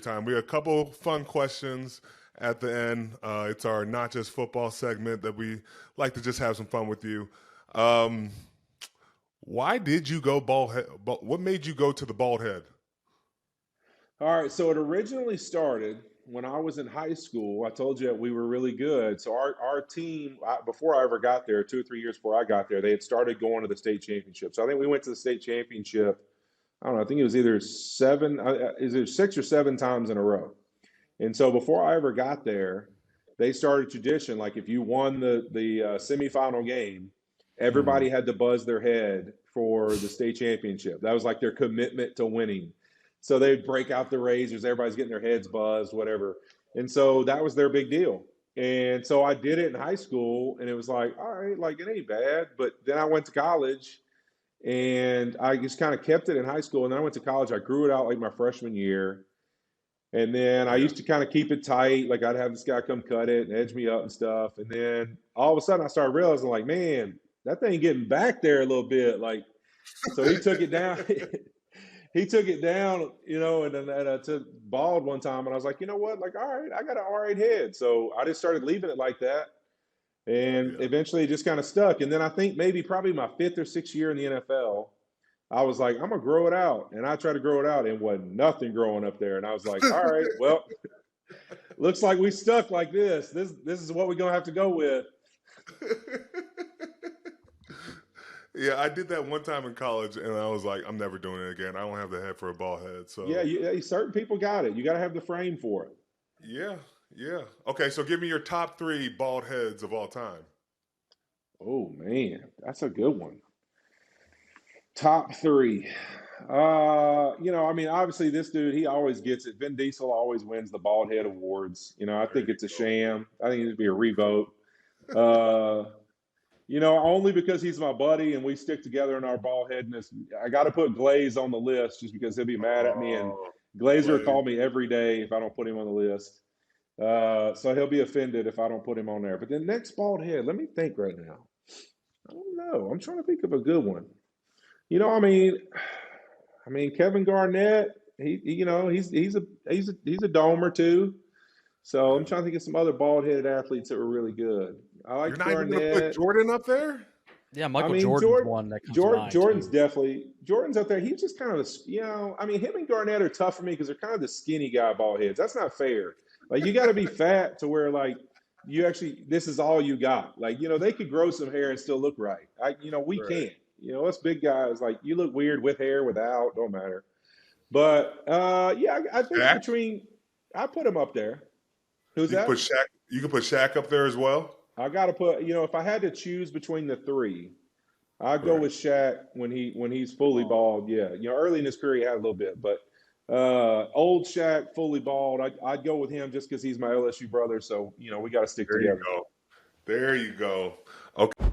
time. We have a couple fun questions at the end. It's our not just football segment that we like to just have some fun with you. Um, why did you go bald head? What made you go to the bald head? All right, so it originally started when I was in high school. I told you that we were really good. So our team, before I ever got there, 2 or 3 years before I got there, they had started going to the state championship. So I think we went to the state championship. I don't know. I think it was either is it 6 or 7 times in a row. And so before I ever got there, they started tradition. Like if you won the semifinal game, Mm. everybody had to buzz their head for the state championship. That was like their commitment to winning. So they'd break out the razors. Everybody's getting their heads buzzed, whatever. And so that was their big deal. And so I did it in high school, and it was like, all right, like it ain't bad. But then I went to college, and I just kind of kept it in high school. And then I went to college. I grew it out like my freshman year. And then I Yeah. used to kind of keep it tight. Like I'd have this guy come cut it and edge me up and stuff. And then all of a sudden I started realizing, like, man, that thing getting back there a little bit. Like, so he took it down. He took it down, and then I took bald one time. And I was like, you know what? Like, all right, I got an all right head. So I just started leaving it like that. And Yeah. eventually it just kind of stuck. And then I think maybe probably my fifth or sixth year in the NFL, I was like, I'm gonna grow it out, and I tried to grow it out, and wasn't nothing growing up there. And I was like, all right, well, looks like we stuck like this. This is what we're gonna have to go with. Yeah, I did that one time in college, and I was like, I'm never doing it again. I don't have the head for a bald head. Yeah, So, certain people got it. You got to have the frame for it. yeah, yeah. Okay, so give me your top three bald heads of all time. Oh man, that's a good one. Top three. I mean, obviously this dude, he always gets it. Vin Diesel always wins the bald head awards. I There think you it's a go. sham. I think it should be a revote. Uh, only because he's my buddy and we stick together in our bald headedness. I got to put Glaze on the list just because he'll be mad at me. And Oh, Glazer will Glaze. call me every day if I don't put him on the list. So he'll be offended if I don't put him on there. But the next bald head, let me think right now. I don't know. I'm trying to think of a good one. I mean Kevin Garnett. He's a domer too. So I'm Yeah. trying to think of some other bald headed athletes that were really good. I You're liked not even going to put Garnett. Jordan up there? Yeah, I Michael mean, Jordan's one that comes to mind Jordan's too. definitely Jordan's up there. He's just kind of I mean, him and Garnett are tough for me because they're kind of the skinny guy ball heads. That's not fair. Like you got to be fat to where like you actually this is all you got. Like they could grow some hair and still look right. We Right. can't. Us big guys like you look weird with hair, without, don't matter. But yeah, I think Shaq? I put him up there. Who's You can put that? Shaq. You can put Shaq up there as well. I got to put. If I had to choose between the three, I go Right. with Shaq when he's fully Oh, bald. Yeah, early in his career he had a little bit, but old Shaq fully bald. I'd go with him just because he's my LSU brother. So we got to stick there you together. go. There you go. Okay.